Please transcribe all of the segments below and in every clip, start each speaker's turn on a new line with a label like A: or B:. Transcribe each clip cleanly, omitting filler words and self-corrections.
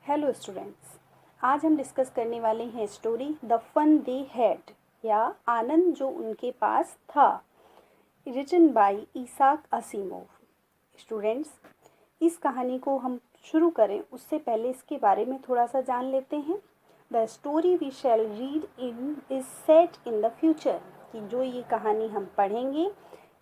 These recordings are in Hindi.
A: हेलो स्टूडेंट्स, आज हम डिस्कस करने वाले हैं story the fun they had या आनंद जो उनके पास था, written by Isaac Asimov. Students, इस कहानी को हम शुरू करें उससे पहले इसके बारे में थोड़ा सा जान लेते हैं। The story we shall read in is set in the future, कि जो ये कहानी हम पढ़ेंगे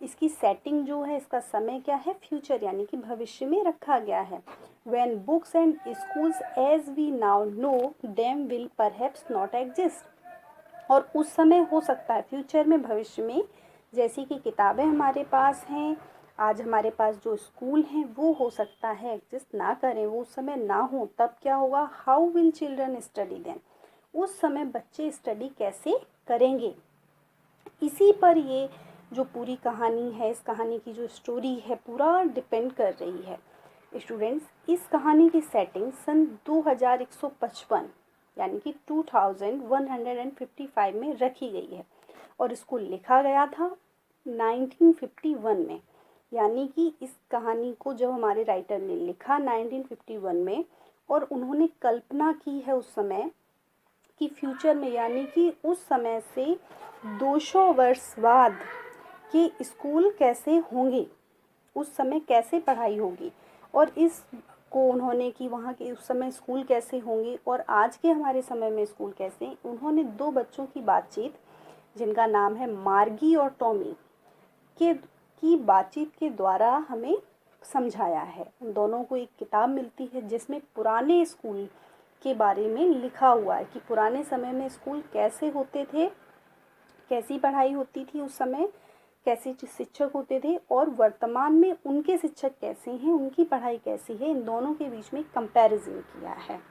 A: इसकी सेटिंग जो है, इसका समय क्या है, फ्यूचर यानी कि भविष्य में रखा गया है। When books and schools as we now know them will perhaps not exist, और उस समय हो सकता है फ्यूचर में, भविष्य में, जैसी कि किताबें हमारे पास हैं, आज हमारे पास जो स्कूल हैं वो हो सकता है एग्जिस्ट ना करें, वो उस समय ना हो। तब क्या होगा? How will children study then, उस समय बच्चे स्टडी कैसे करेंगे। इसी पर ये जो पूरी कहानी है, इस कहानी की जो स्टोरी है, पूरा डिपेंड कर रही है। स्टूडेंट्स, इस कहानी की सेटिंग सन 2155 यानी कि 2155 में रखी गई है और इसको लिखा गया था 1951 में। यानी कि इस कहानी को जब हमारे राइटर ने लिखा 1951 में, और उन्होंने कल्पना की है उस समय कि फ्यूचर में, यानी कि उस समय से 200 वर्ष बाद कि स्कूल कैसे होंगे, उस समय कैसे पढ़ाई होगी, और इस को उन्होंने कि वहाँ के उस समय स्कूल कैसे होंगे और आज के हमारे समय में स्कूल कैसे। उन्होंने दो बच्चों की बातचीत, जिनका नाम है मार्गी और टॉमी, की बातचीत के द्वारा हमें समझाया है। उन दोनों को एक किताब मिलती है जिसमें पुराने स्कूल के बारे में लिखा हुआ है कि पुराने समय में स्कूल कैसे होते थे, कैसी पढ़ाई होती थी उस समय, कैसे शिक्षक होते थे, और वर्तमान में उनके शिक्षक कैसे हैं, उनकी पढ़ाई कैसी है। इन दोनों के बीच में कंपैरिजन किया है।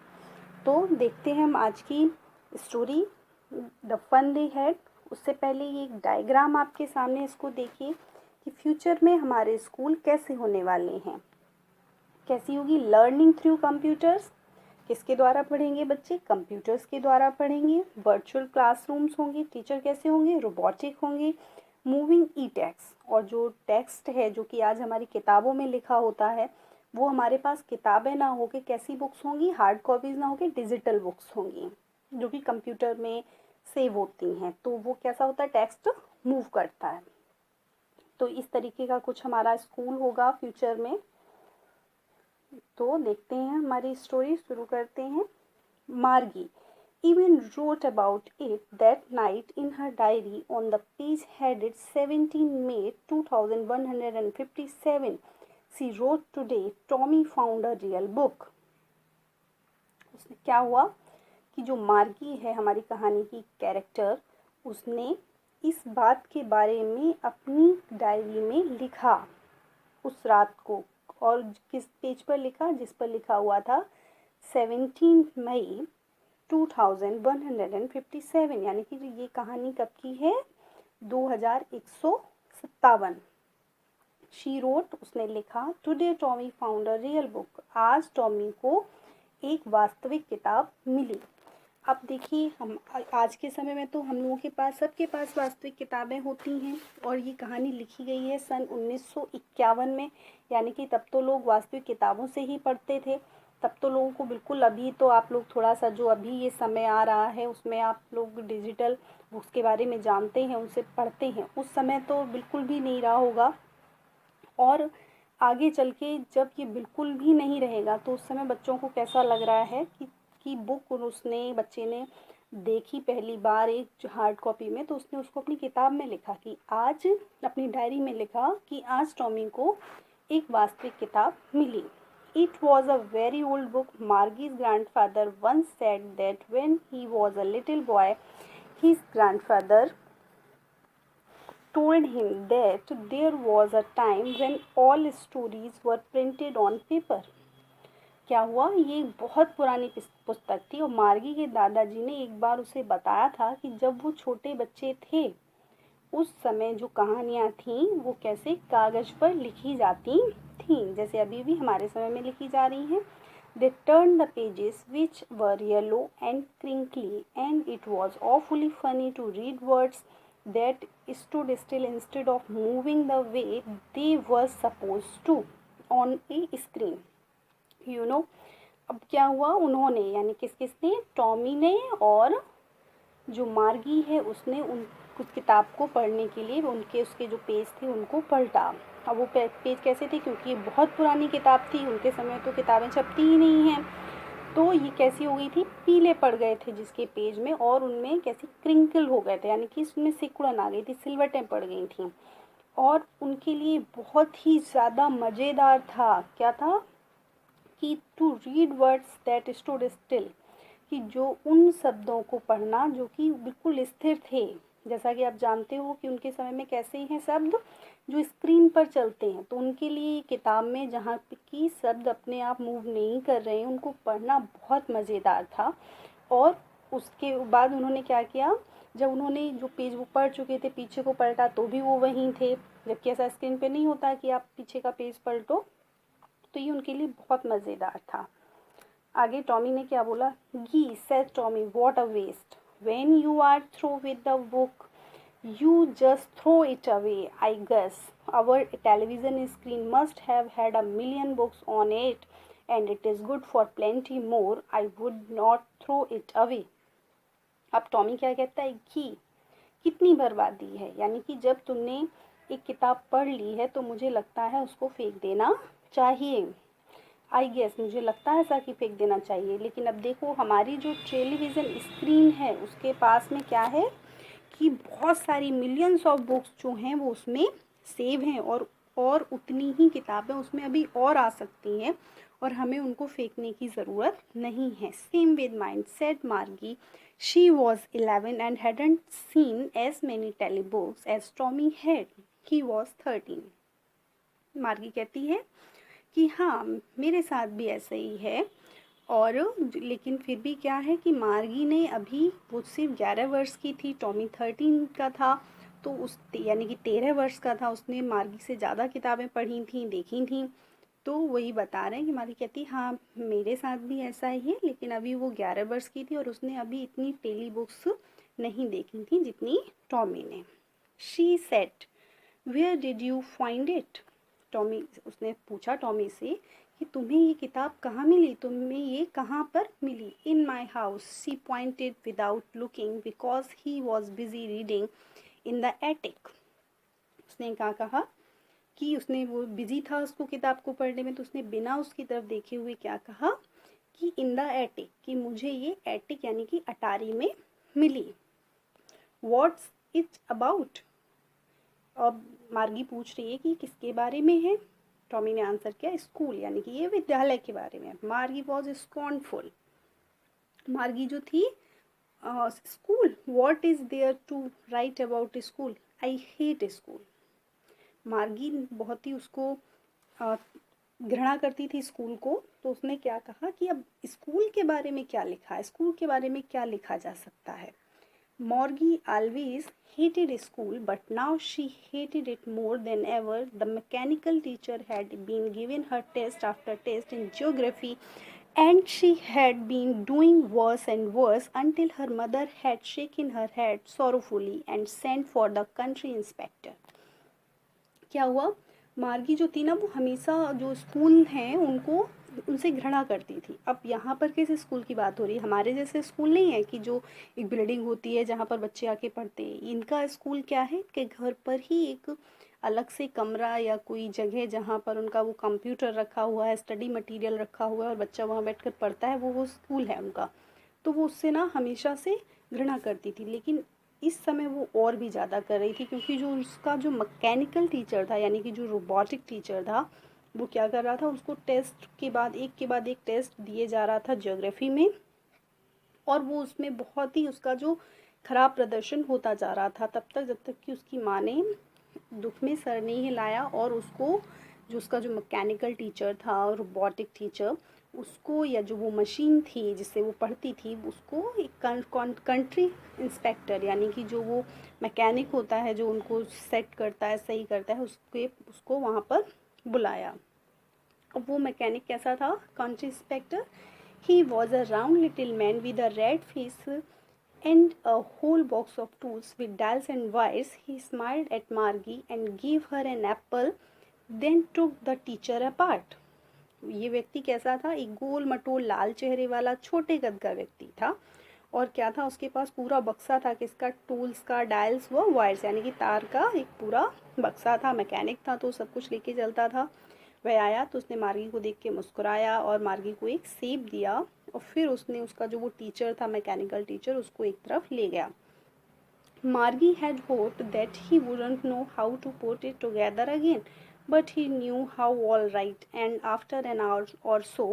A: तो देखते हैं हम आज की story the fun they had. उससे पहले ये एक डायग्राम आपके सामने, इसको देखिए कि फ्यूचर में हमारे स्कूल कैसे होने वाले हैं, कैसी होगी। लर्निंग थ्रू कंप्यूटर्स, किसके द्वारा पढ़ेंगे बच्चे? कंप्यूटर्स के द्वारा पढ़ेंगे। वर्चुअल क्लासरूम्स होंगे, टीचर कैसे होंगे? रोबोटिक होंगे। मूविंग ई टेक्स्ट, और जो टेक्स्ट है जो कि आज हमारी किताबों में लिखा होता है, वो हमारे पास किताबें ना होके कैसी बुक्स होंगी? हार्ड कॉपीज ना होके डिजिटल बुक्स होंगी, जो कि कंप्यूटर में सेव होती हैं। तो वो कैसा होता है? टेक्स्ट मूव करता है। तो इस तरीके का कुछ हमारा स्कूल होगा फ्यूचर में। तो देखते हैं हमारी स्टोरी, शुरू करते हैं। मार्गी even wrote about it that night in her diary on the page headed 17 May 2157. She wrote, today Tommy found a real book. उसने क्या हुआ कि जो मार्गी है हमारी कहानी की कैरेक्टर, उसने इस बात के बारे में अपनी डायरी में लिखा उस रात को। और किस पेज पर लिखा? जिस पर लिखा हुआ था 17 मई 2157, यानी कि ये कहानी कब की है? 2157। शी रोट, उसने लिखा, today Tommy found a real book, आज टॉमी को एक वास्तविक किताब मिली। अब देखिए, हम आज के समय में तो हम लोगों के पास, सबके पास वास्तविक किताबें होती हैं, और ये कहानी लिखी गई है सन 1951 में, यानी कि तब तो लोग वास्तविक किताबों से ही पढ़ते थे। तब तो लोगों को बिल्कुल, अभी तो आप लोग थोड़ा सा जो अभी ये समय आ रहा है उसमें आप लोग डिजिटल बुक्स के बारे में जानते हैं, उनसे पढ़ते हैं। उस समय तो बिल्कुल भी नहीं रहा होगा, और आगे चल के जब ये बिल्कुल भी नहीं रहेगा तो उस समय बच्चों को कैसा लग रहा है कि बुक उसने, बच्चे ने देखी पहली बार एक हार्ड कॉपी में, तो उसने उसको अपनी किताब में लिखा कि आज, अपनी डायरी में लिखा कि आज टॉमी को एक वास्तविक किताब मिली। It was a very old book. Margie's grandfather once said that when he was a little boy, his grandfather told him that there was a time when all stories were printed on paper. क्या हुआ? ये एक बहुत पुरानी पुस्तक थी, और मार्गी के दादाजी ने एक बार उसे बताया था कि जब वो छोटे बच्चे थे उस समय जो कहानियाँ थीं वो कैसे कागज़ पर लिखी जाती थीं, जैसे अभी भी हमारे समय में लिखी जा रही हैं। They turned the pages which were yellow and crinkly, and it was awfully funny to read words that stood still instead of moving the way they were supposed to on a screen. अब क्या हुआ, उन्होंने यानी किस किसने, टॉमी ने और जो मार्गी है उसने उन कुछ किताब को पढ़ने के लिए उनके उसके जो पेज थे उनको पलटा। अब वो पेज कैसे थे, क्योंकि ये बहुत पुरानी किताब थी, उनके समय तो किताबें छपती ही नहीं हैं, तो ये कैसी हो गई थी, पीले पड़ गए थे जिसके पेज में, और उनमें कैसे क्रिंकल हो गए थे, यानी कि इसमें सिकुड़न आ गई थी, सिलवटें पड़ गई थी। और उनके लिए बहुत ही ज़्यादा मज़ेदार था, क्या था कि to read words that stood still, कि जो उन शब्दों को पढ़ना जो कि बिल्कुल स्थिर थे। जैसा कि आप जानते हो कि उनके समय में कैसे हैं शब्द जो स्क्रीन पर चलते हैं, तो उनके लिए किताब में जहाँ की शब्द अपने आप मूव नहीं कर रहे हैं उनको पढ़ना बहुत मज़ेदार था। और उसके बाद उन्होंने क्या किया, जब उन्होंने जो पेज वो पढ़ चुके थे पीछे को पलटा तो भी वो वहीं थे, जबकि ऐसा स्क्रीन पे नहीं होता कि आप पीछे का पेज पलटो, तो ये उनके लिए बहुत मज़ेदार था। आगे टॉमी ने क्या बोला, she said Tommy what a waste, when you are through with the book you just throw it away, I guess our television screen must have had a million books on it and it is good for plenty more, I would not throw it away. अब टॉमी क्या कहता है, घी कितनी बर्बादी है, यानी कि जब तुमने एक किताब पढ़ ली है तो मुझे लगता है उसको फेंक देना चाहिए। आई गेस मुझे लगता है ऐसा कि फेंक देना चाहिए, लेकिन अब देखो हमारी जो टेलीविज़न स्क्रीन है उसके पास में क्या है कि बहुत सारी मिलियंस ऑफ बुक्स जो हैं वो उसमें सेव हैं, और उतनी ही किताबें उसमें अभी और आ सकती हैं, और हमें उनको फेंकने की ज़रूरत नहीं है। Same with mind said Margie, she was 11 and hadn't seen as many telebooks as Tommy had, he was 13। Margie कहती है कि हाँ मेरे साथ भी ऐसा ही है, और लेकिन फिर भी क्या है कि मार्गी ने अभी वो सिर्फ 11 वर्ष की थी, टॉमी 13 का था, तो उस यानी कि 13 वर्ष का था, उसने मार्गी से ज़्यादा किताबें पढ़ी थी, देखी थी। तो वही बता रहे हैं कि मार्गी कहती हाँ मेरे साथ भी ऐसा ही है, लेकिन अभी वो 11 वर्ष की थी और उसने अभी इतनी टेली बुक्स नहीं देखी थी जितनी टॉमी ने। She said where did you find it, Tommy उसने पूछा टॉमी से कि तुम्हें ये किताब कहाँ मिली, तुम्हें ये कहाँ पर मिली। In my house, she pointed without looking because he was busy reading in the attic. उसने क्या कहा कि उसने वो बिजी था उसको किताब को पढ़ने में, तो उसने बिना उसकी तरफ देखे हुए क्या कहा कि इन द एटिक, कि मुझे ये एटिक यानी कि अटारी में मिली। व्हाट्स इट अबाउट, अब मार्गी पूछ रही है कि किसके बारे में है। टॉमी ने आंसर किया स्कूल, यानी कि ये विद्यालय के बारे में। मार्गी वॉज स्कॉर्नफुल, मार्गी जो थी school, what is there to write about school, I hate school. Margie बहुत ही उसको घृणा करती थी स्कूल को, तो उसने क्या कहा कि अब स्कूल के बारे में क्या लिखा है, स्कूल के बारे में क्या लिखा जा सकता है। Morgie always hated school, but now she hated it more than ever. The mechanical teacher had been giving her test after test in geography, and she had been doing worse and worse until her mother had shaken her head sorrowfully and sent for the country inspector. क्या हुआ, मार्गी जो थी ना वो हमेशा जो स्कूल हैं उनको उनसे घृणा करती थी। अब यहाँ पर किस स्कूल की बात हो रही है, हमारे जैसे स्कूल नहीं है कि जो एक बिल्डिंग होती है जहाँ पर बच्चे आके पढ़ते हैं। इनका स्कूल क्या है कि घर पर ही एक अलग से कमरा या कोई जगह जहाँ पर उनका वो कंप्यूटर रखा हुआ है, स्टडी मटेरियल रखा हुआ है और बच्चा वहाँ बैठकर पढ़ता है, वो स्कूल है उनका। तो वो उससे ना हमेशा से घृणा करती थी, लेकिन इस समय वो और भी ज़्यादा कर रही थी, क्योंकि जो उसका जो मैकेनिकल टीचर था यानी कि जो रोबोटिक टीचर था वो क्या कर रहा था, उसको टेस्ट के बाद एक टेस्ट दिए जा रहा था ज्योग्राफी में, और वो उसमें बहुत ही उसका जो खराब प्रदर्शन होता जा रहा था तब तक जब तक कि उसकी माँ ने दुख में सर नहीं हिलाया और उसको जो उसका जो मैकेनिकल टीचर था रोबोटिक टीचर उसको, या जो वो मशीन थी जिससे वो पढ़ती थी उसको, एक कंट्री इंस्पेक्टर यानी कि जो वो मैकेनिक होता है जो उनको सेट करता है सही करता है उसको वहाँ पर बुलाया। अब वो मैकेनिक कैसा था, country inspector, he was a round little man with a red face and a whole box of tools with dials and wires. He smiled at Margie and gave her an apple, then took the teacher apart. ये व्यक्ति कैसा था, एक गोल मटोल लाल चेहरे वाला छोटे कद का व्यक्ति था। और क्या था, उसके पास पूरा बक्सा था किसका, टूल्स का, डायल्स व वायर्स यानी कि तार का एक पूरा बक्सा था। मैकेनिक था तो सब कुछ लेके चलता था। वह आया तो उसने मार्गी को देख के मुस्कुराया और मार्गी को एक सेब दिया और फिर उसने उसका जो वो टीचर था, मैकेनिकल टीचर, उसको एक तरफ ले गया। Margie had hoped that he wouldn't know how to put it together again, but he knew how all right, and after an hour or so,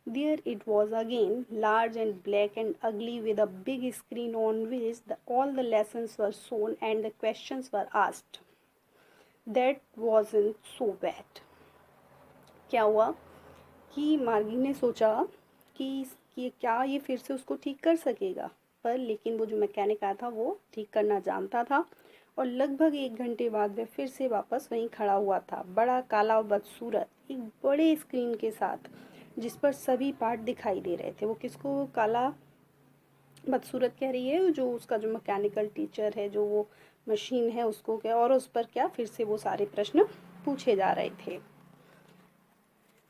A: there it was again, large and black and ugly, with a big screen on which all the lessons were shown and the questions were asked. That wasn't so bad. क्या हुआ कि मार्गी ने सोचा कि क्या ये फिर से उसको ठीक कर सकेगा, पर लेकिन वो जो मैकेनिक आया था वो ठीक करना जानता था। और लगभग 1 घंटे बाद वह फिर से वापस वहीं खड़ा हुआ था, बड़ा काला और बदसूरत, एक बड़े स्क्रीन के साथ जिस पर सभी पार्ट दिखाई दे रहे थे। वो किसको काला बदसूरत कह रही है, जो उसका जो मैकेनिकल टीचर है, जो वो मशीन है उसको क्या, और उस पर क्या फिर से वो सारे प्रश्न पूछे जा रहे थे।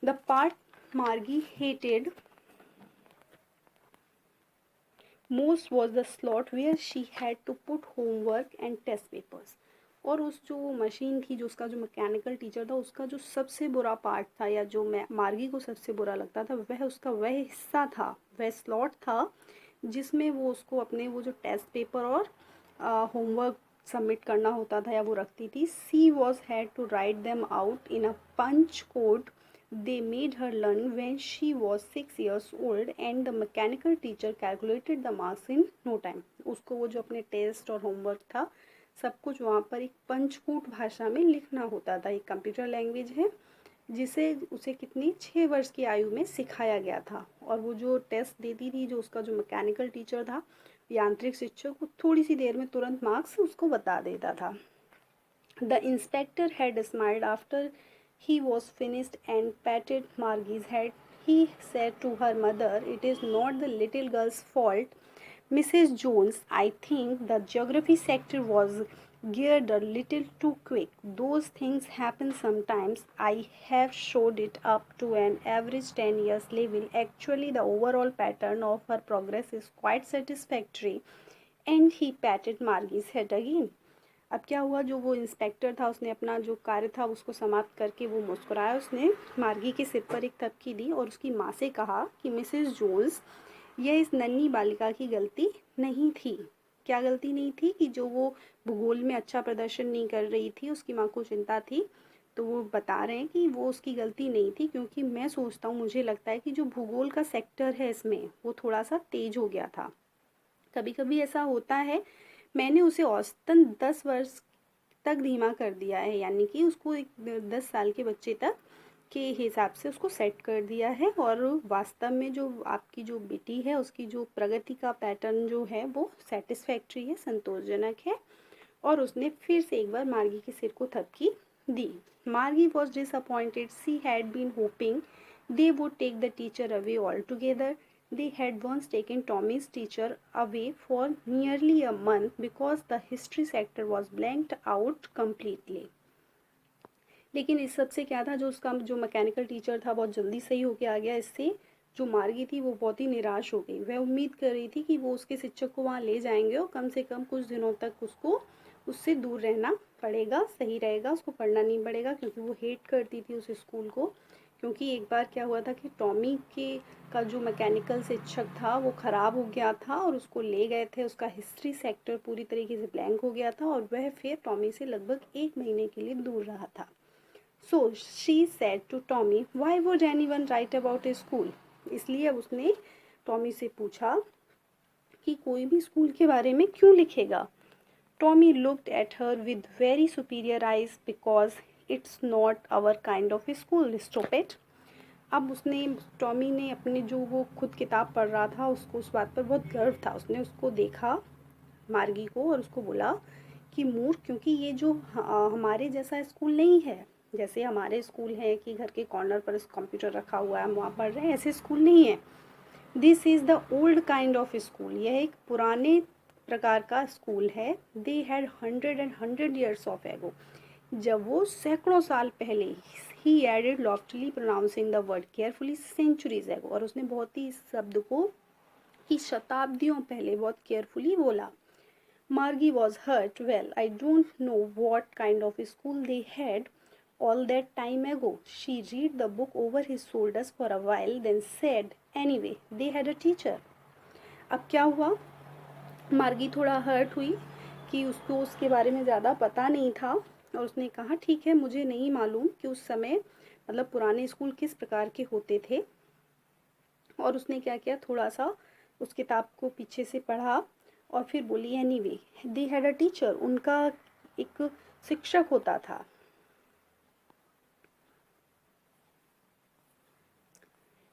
A: The part Margie hated most was the slot where she had to put homework and test papers. और उस जो मशीन थी, जो उसका जो मैकेनिकल टीचर था, उसका जो सबसे बुरा पार्ट था, या जो मार्गी को सबसे बुरा लगता था, वह उसका वह हिस्सा था, वह स्लॉट था जिसमें वो उसको अपने वो जो टेस्ट पेपर और होमवर्क सबमिट करना होता था या वो रखती थी। She was had to write them out in a punch code they made her learn when she was 6 years old, and the mechanical teacher calculated the marks in no time. उसको वो जो अपने टेस्ट और होमवर्क था सब कुछ वहाँ पर एक पंचकूट भाषा में लिखना होता था। एक कंप्यूटर लैंग्वेज है जिसे उसे कितनी 6 वर्ष की आयु में सिखाया गया था। और वो जो टेस्ट देती थी, जो उसका जो मैकेनिकल टीचर था, यांत्रिक शिक्षक, वो थोड़ी सी देर में तुरंत मार्क्स उसको बता देता था। The inspector had smiled after he was finished and patted Margie's head. He said to her mother, "It is not the little girl's fault, Mrs. Jones. I think the geography sector was geared a little too quick. Those things happen sometimes. I have showed it up to an average 10 years level. Actually, the overall pattern of her progress is quite satisfactory." And he patted Margie's head again. अब क्या हुआ, जो वो इंस्पेक्टर था उसने अपना जो कार्य था उसको समाप्त करके वो मुस्कुराया। उसने मार्गी के सिर पर एक थपकी दी और उसकी माँ से कहा कि मिसेस जोन्स, यह इस नन्ही बालिका की गलती नहीं थी। क्या गलती नहीं थी? कि जो वो भूगोल में अच्छा प्रदर्शन नहीं कर रही थी, उसकी माँ को चिंता थी। तो वो बता रहे हैं कि वो उसकी गलती नहीं थी, क्योंकि मैं सोचता हूँ, मुझे लगता है कि जो भूगोल का सेक्टर है इसमें वो थोड़ा सा तेज हो गया था। कभी कभी ऐसा होता है, मैंने उसे औसतन 10 वर्ष तक धीमा कर दिया है, यानी कि उसको एक 10 साल के बच्चे तक के हिसाब से उसको सेट कर दिया है। और वास्तव में जो आपकी जो बेटी है उसकी जो प्रगति का पैटर्न जो है वो सेटिस्फैक्ट्री है, संतोषजनक है। और उसने फिर से एक बार मार्गी के सिर को थपकी दी। Margie was disappointed, she had been hoping they would take the teacher away altogether. They had once taken Tommy's teacher away for nearly a month because the history sector was blanked out completely. लेकिन इस सब से क्या था, जो उसका जो मैकेनिकल टीचर था बहुत जल्दी सही होके आ गया। इससे जो मार्गी थी वो बहुत ही निराश हो गई। वह उम्मीद कर रही थी कि वो उसके शिक्षक को वहाँ ले जाएंगे और कम से कम कुछ दिनों तक उसको उससे दूर रहना पड़ेगा, सही रहेगा, उसको पढ़ना नहीं पड़ेगा, क्योंकि वो हेट करती थी उस स्कूल को। क्योंकि एक बार क्या हुआ था कि टॉमी के का जो मैकेनिकल शिक्षक था वो ख़राब हो गया था और उसको ले गए थे। उसका हिस्ट्री सेक्टर पूरी तरीके से ब्लैंक हो गया था और वह फिर टॉमी से लगभग 1 महीने के लिए दूर रहा था। So she said to Tommy, why would anyone write about a school? इसलिए अब उसने टॉमी से पूछा कि कोई भी स्कूल के बारे में क्यों लिखेगा। Tommy looked at her with very superior eyes, because it's not our kind of school, stupid. अब उसने टॉमी ने अपने जो वो खुद किताब पढ़ रहा था उसको उस बात पर बहुत गर्व था। उसने उसको देखा मार्गी को और उसको बोला कि मूर्ख, क्योंकि ये जो हमारे जैसा स्कूल नहीं है। जैसे हमारे स्कूल है कि घर के कॉर्नर पर कंप्यूटर रखा हुआ है, हम वहाँ पढ़ रहे हैं, ऐसे स्कूल नहीं है। This is the old kind of school, यह एक पुराने प्रकार का स्कूल है। दे हैड 100 ईयर्स ऑफ एगो, जब वो सैकड़ों साल पहले, he added loftily pronouncing the word carefully centuries ago, और उसने बहुत ही इस शब्द को कि शताब्दियों पहले बहुत केयरफुली बोला। Margie was hurt. Well, I don't know what kind of school they had all that time ago. She read the book over his shoulders for a while, then said, anyway, they had a teacher. अब क्या हुआ, मार्गी थोड़ा हर्ट हुई कि उसको उसके बारे में ज़्यादा पता नहीं था, और उसने कहा ठीक है, मुझे नहीं मालूम कि उस समय मतलब पुराने स्कूल किस प्रकार के होते थे। और उसने क्या किया, थोड़ा सा उस किताब को पीछे से पढ़ा और फिर बोली anyway they had a teacher, उनका एक शिक्षक होता था।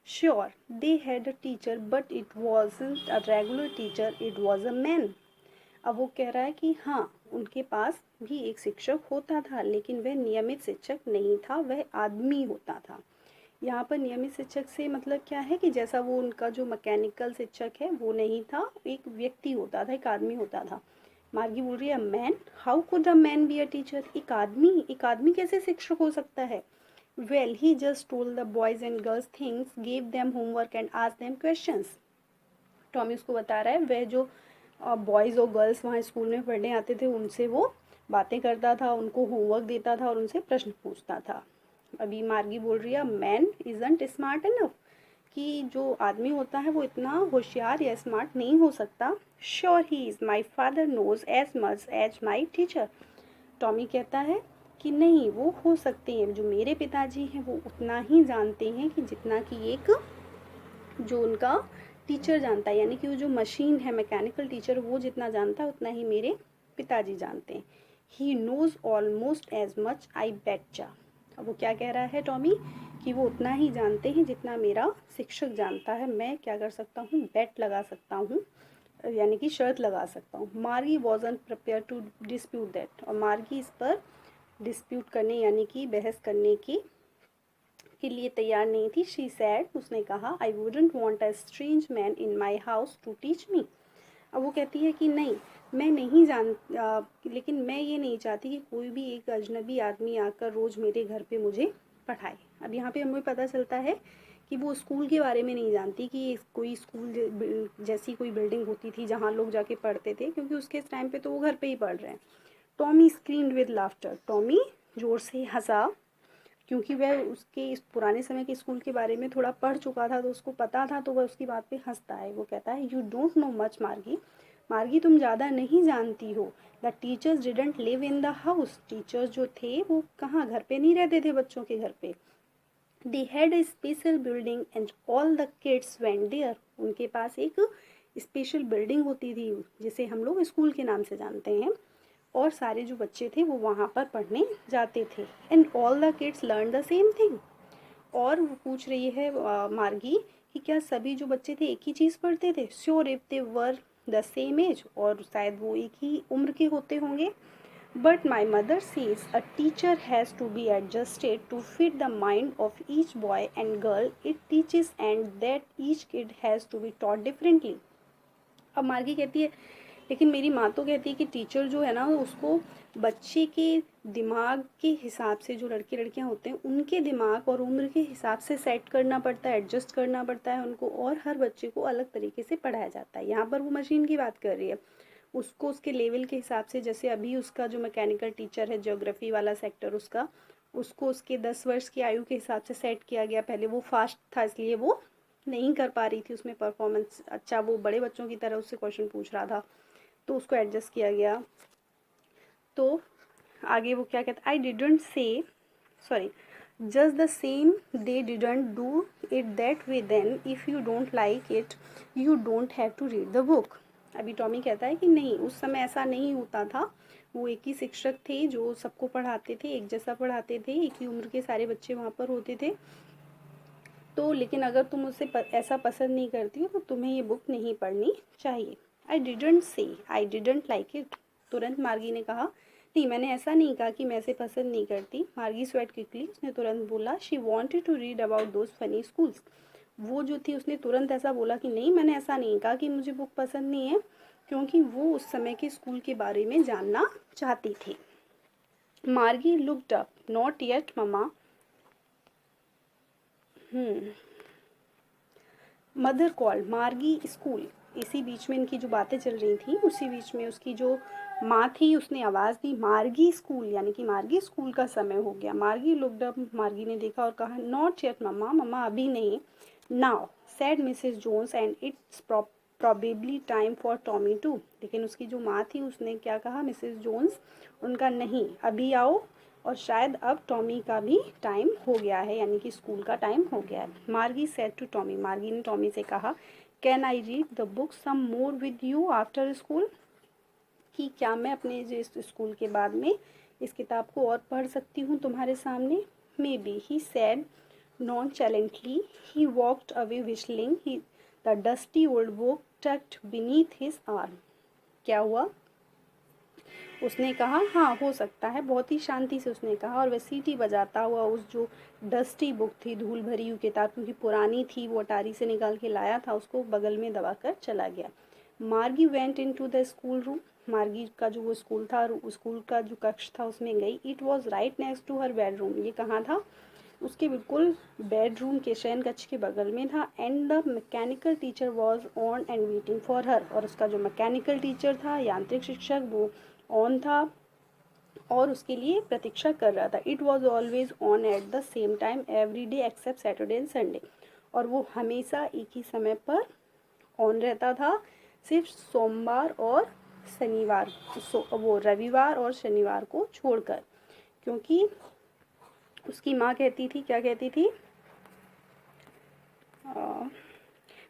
A: Sure they had a teacher but it wasn't a regular teacher, it was a man. अब वो कह रहा है कि हाँ, उनके पास भी एक शिक्षक होता था, लेकिन वह नियमित शिक्षक नहीं था, वह आदमी होता था। यहाँ पर नियमित शिक्षक से मतलब क्या है कि जैसा वो उनका जो मैकेनिकल शिक्षक है वो नहीं था, एक व्यक्ति होता था, एक आदमी होता था। मार्गी बोल रही है man, how could a man be a teacher, एक आदमी कैसे शिक्षक हो सकता है। Well he just told the boys and girls things, give them homework and ask them questions. Tommy उसको बता रहा है वह जो बॉयज़ और गर्ल्स वहाँ स्कूल में पढ़ने आते थे उनसे वो बातें करता था, उनको होमवर्क देता था और उनसे प्रश्न पूछता था। अभी मार्गी बोल रही है मैन इजंट स्मार्ट इनफ, कि जो आदमी होता है वो इतना होशियार या स्मार्ट नहीं हो सकता। Sure he is, my father knows as much as my teacher. Tommy कहता है कि नहीं, वो हो सकते हैं, जो मेरे पिताजी हैं वो उतना ही जानते हैं कि जितना कि एक जो उनका टीचर जानता है, यानी कि वो जो मशीन है मैकेनिकल टीचर वो जितना जानता है उतना ही मेरे पिताजी जानते हैं। He knows almost as much I betcha. अब वो क्या कह रहा है टॉमी कि वो उतना ही जानते हैं जितना मेरा शिक्षक जानता है, मैं क्या कर सकता हूँ, बेट लगा सकता हूँ, यानी कि शर्त लगा सकता हूँ। Margie wasn't prepared to dispute that, और मार्गी इस पर डिस्प्यूट करने यानी कि बहस करने की के लिए तैयार नहीं थी। शी सैड, उसने कहा I wouldn't want a strange man in my house to teach me. अब वो कहती है कि नहीं, मैं नहीं लेकिन मैं ये नहीं चाहती कि कोई भी एक अजनबी आदमी आकर रोज़ मेरे घर पे मुझे पढ़ाए। अब यहाँ पे हमें पता चलता है कि वो स्कूल के बारे में नहीं जानती कि कोई स्कूल जैसी कोई बिल्डिंग होती थी जहाँ लोग जाके पढ़ते थे, क्योंकि उसके टाइम पे तो वो घर पे ही पढ़ रहे हैं। Tommy screamed with laughter, Tommy जोर से हंसा, क्योंकि वह उसके इस पुराने समय के स्कूल के बारे में थोड़ा पढ़ चुका था तो उसको पता था, तो वह उसकी बात पे हंसता है। वो कहता है यू डोंट नो मच मार्गी, मार्गी तुम ज़्यादा नहीं जानती हो। The teachers didn't live in the house, teachers जो थे वो कहाँ घर पे नहीं रहते थे, बच्चों के घर पे। They had a special building and all the kids went there, उनके पास एक स्पेशल बिल्डिंग होती थी जिसे हम लोग स्कूल के नाम से जानते हैं, और सारे जो बच्चे थे वो वहाँ पर पढ़ने जाते थे। And all the kids learn the same thing, और वो पूछ रही है मार्गी कि क्या सभी जो बच्चे थे एक ही चीज़ पढ़ते थे। Sure if they were the same age, और शायद वो एक ही उम्र के होते होंगे। But my mother says a teacher has to be adjusted to fit the mind of each boy and girl it teaches and that each kid has to be taught differently. अब मार्गी कहती है लेकिन मेरी माँ तो कहती है कि टीचर जो है ना उसको बच्चे के दिमाग के हिसाब से, जो लड़के लड़कियाँ होते हैं उनके दिमाग और उम्र के हिसाब से सेट करना पड़ता है, एडजस्ट करना पड़ता है उनको, और हर बच्चे को अलग तरीके से पढ़ाया जाता है। यहाँ पर वो मशीन की बात कर रही है, उसको उसके लेवल के हिसाब से, जैसे अभी उसका जो मैकेनिकल टीचर है ज्योग्राफी वाला सेक्टर उसका, उसको उसके 10 वर्ष की आयु के हिसाब से सेट किया गया। पहले वो फास्ट था इसलिए वो नहीं कर पा रही थी उसमें परफॉर्मेंस अच्छा, वो बड़े बच्चों की तरह उससे क्वेश्चन पूछ रहा था तो उसको एडजस्ट किया गया। तो आगे वो क्या कहता है, I didn't say sorry just the same they didn't do it that way, then if you don't like it you don't have to read the book. अभी टॉमी कहता है कि नहीं, उस समय ऐसा नहीं होता था, वो एक ही शिक्षक थे जो सबको पढ़ाते थे, एक जैसा पढ़ाते थे, एक ही उम्र के सारे बच्चे वहाँ पर होते थे। तो लेकिन अगर तुम उससे ऐसा पसंद नहीं करती हो तो तुम्हें ये बुक नहीं पढ़नी चाहिए। आई डिडंट से आई डिडंट लाइक इट, तुरंत मार्गी ने कहा नहीं, मैंने ऐसा नहीं कहा कि मैं इसे पसंद नहीं करती। मार्गी स्वेट क्विकली, उसने तुरंत बोला she wanted to read about those funny schools. वो जो थी उसने तुरंत ऐसा बोला कि नहीं, मैंने ऐसा नहीं कहा कि मुझे बुक पसंद नहीं है, क्योंकि वो उस समय के स्कूल के बारे में जानना चाहती थी। मार्गी looked up, not yet mama, mother called मार्गी स्कूल। इसी बीच में इनकी जो बातें चल रही थी उसी बीच में उसकी जो माँ थी उसने आवाज़ दी मार्गी स्कूल, यानी कि मार्गी स्कूल का समय हो गया। मार्गी लुक्ड अप, मार्गी ने देखा और कहा नॉट येट मम्मा, मम्मा अभी नहीं। Now said Mrs Jones and it's probably time for Tommy too. लेकिन उसकी जो माँ थी उसने क्या कहा, मिसेस जोन्स, उनका नहीं, अभी आओ और शायद अब टॉमी का भी टाइम हो गया है, यानी कि स्कूल का टाइम हो गया है। मार्गी सेड टू टॉमी, मार्गी ने टॉमी से कहा can I read the book some more with you after school, कि क्या मैं अपने इस स्कूल के बाद में इस किताब को और पढ़ सकती हूँ तुम्हारे सामने। May be, he said nonchalantly. He walked away whistling, the dusty old book tucked beneath his arm. क्या हुआ, उसने कहा हाँ हो सकता है, बहुत ही शांति से उसने कहा, और वह सीटी बजाता हुआ उस जो डस्टी बुक थी, धूल भरी हुई किताब, क्योंकि पुरानी थी, वो अटारी से निकाल के लाया था, उसको बगल में दबा कर चला गया। Margie went into the school room, Margie का जो वो स्कूल था, स्कूल का जो कक्ष था उसमें गई। It was right next to her bedroom, ये कहाँ था, उसके बिल्कुल बेडरूम के शयन कक्ष के बगल में था। And the mechanical teacher was on and waiting for her, और उसका जो मैकेनिकल टीचर था, यांत्रिक शिक्षक, वो ऑन था और उसके लिए प्रतीक्षा कर रहा था। It was always on at the same time every day except Saturday and Sunday, और वो हमेशा एक ही समय पर ऑन रहता था, सिर्फ सोमवार और शनिवार, वो रविवार और शनिवार को छोड़कर, क्योंकि उसकी माँ कहती थी, क्या कहती थी,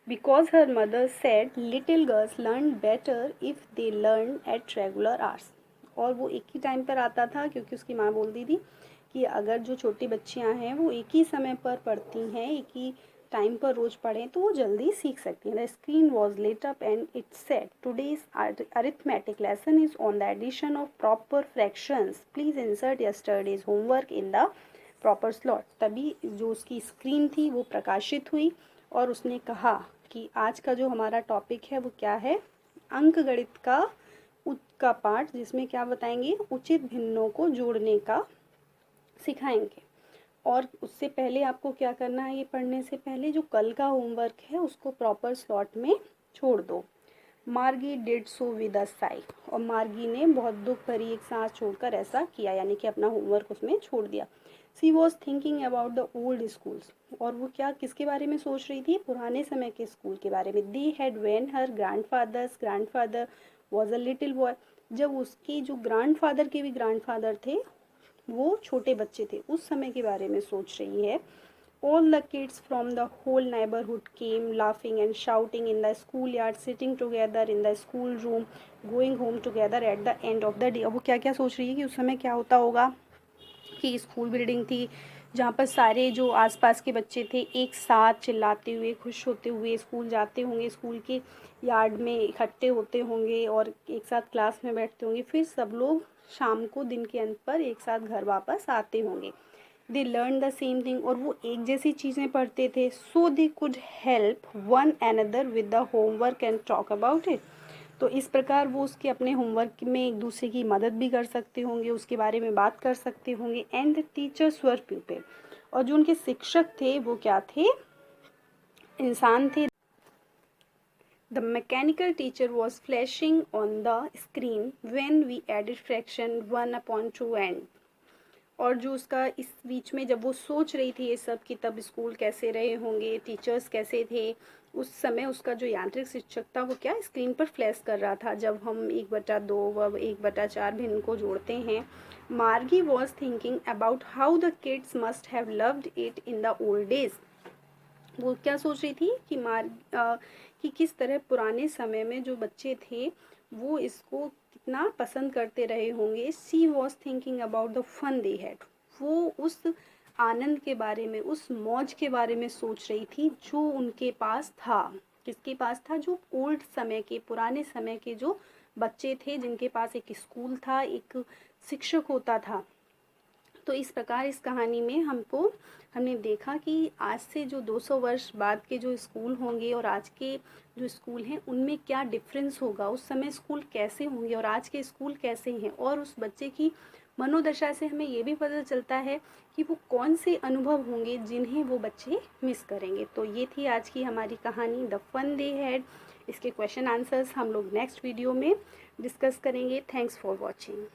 A: because her mother said little girls learn better if they learn at regular hours, और वो एक ही टाइम पर आता था, क्योंकि उसकी माँ बोलती थी कि अगर जो छोटी बच्चियाँ हैं वो एक ही समय पर पढ़ती हैं, एक ही टाइम पर रोज़ पढ़ें, तो वो जल्दी सीख सकती हैं। The screen was lit up and it said today's arithmetic lesson is on the addition of proper fractions, please insert yesterday's homework in the proper slot. तभी जो उसकी स्क्रीन थी वो प्रकाशित हुई और उसने कहा कि आज का जो हमारा टॉपिक है वो क्या है, अंक गणित का पाठ, जिसमें क्या बताएंगे, उचित भिन्नों को जोड़ने का सिखाएंगे। और उससे पहले आपको क्या करना है, ये पढ़ने से पहले जो कल का होमवर्क है उसको प्रॉपर स्लॉट में छोड़ दो। मार्गी did so with a Sai, और मार्गी ने बहुत दुख भरी एक सांस छोड़कर ऐसा किया, यानी कि अपना होमवर्क उसमें छोड़ दिया। She was thinking about the old schools, और वो क्या किसके बारे में सोच रही थी, पुराने समय के स्कूल के बारे में। They had when her grandfather was a little boy, जब उसकी जो ग्रैंडफादर के भी ग्रैंडफादर थे वो छोटे बच्चे थे, उस समय के बारे में सोच रही है। All the kids from the whole neighborhood came laughing and shouting in the schoolyard, sitting together in the school room, going home together at the end of the day। अब वो क्या क्या सोच रही है कि उस समय क्या होता होगा कि स्कूल बिल्डिंग थी जहाँ पर सारे जो आसपास के बच्चे थे एक साथ चिल्लाते हुए, खुश होते हुए स्कूल जाते होंगे, स्कूल के यार्ड में इकट्ठे होते होंगे और एक साथ क्लास में बैठते होंगे, फिर सब लोग शाम को दिन के अंत पर एक साथ घर वापस आते होंगे। They learn the same thing, और वो एक जैसी चीज़ें पढ़ते थे। So they could help one another with the homework and talk about it, तो इस प्रकार वो उसके अपने होमवर्क में एक दूसरे की मदद भी कर सकते होंगे, उसके बारे में बात कर सकते होंगे। And the teachers were people, और जो उनके शिक्षक थे वो क्या थे, इंसान थे। The mechanical teacher was flashing on the screen when we added fraction 1/2 and, और जो उसका इस बीच में जब वो सोच रही थी ये सब कि तब स्कूल कैसे रहे होंगे, टीचर्स कैसे थे, उस समय उसका जो यांत्रिक शिक्षक था वो क्या स्क्रीन पर फ्लैश कर रहा था, जब हम 1/2 व 1/4 भिन्न को जोड़ते हैं। मार्गी was thinking about how the kids must have loved it in the old days, वो क्या सोच रही थी कि कि किस तरह पुराने समय में जो बच्चे थे वो इसको कितना पसंद करते रहे होंगे। She was thinking about the fun they had, वो उस आनंद के बारे में, उस मौज के बारे में सोच रही थी जो उनके पास था। किसके पास था, जो ओल्ड समय के, पुराने समय के जो बच्चे थे जिनके पास एक स्कूल था, एक शिक्षक होता था। तो इस प्रकार इस कहानी में हमने देखा कि आज से जो 200 वर्ष बाद के जो स्कूल होंगे और आज के जो स्कूल हैं उनमें क्या डिफरेंस होगा, उस समय स्कूल कैसे होंगे और आज के स्कूल कैसे हैं, और उस बच्चे की मनोदशा से हमें ये भी पता चलता है कि वो कौन से अनुभव होंगे जिन्हें वो बच्चे मिस करेंगे। तो ये थी आज की हमारी कहानी द फन दे हैड। इसके क्वेश्चन आंसर्स हम लोग नेक्स्ट वीडियो में डिस्कस करेंगे। Thanks for watching.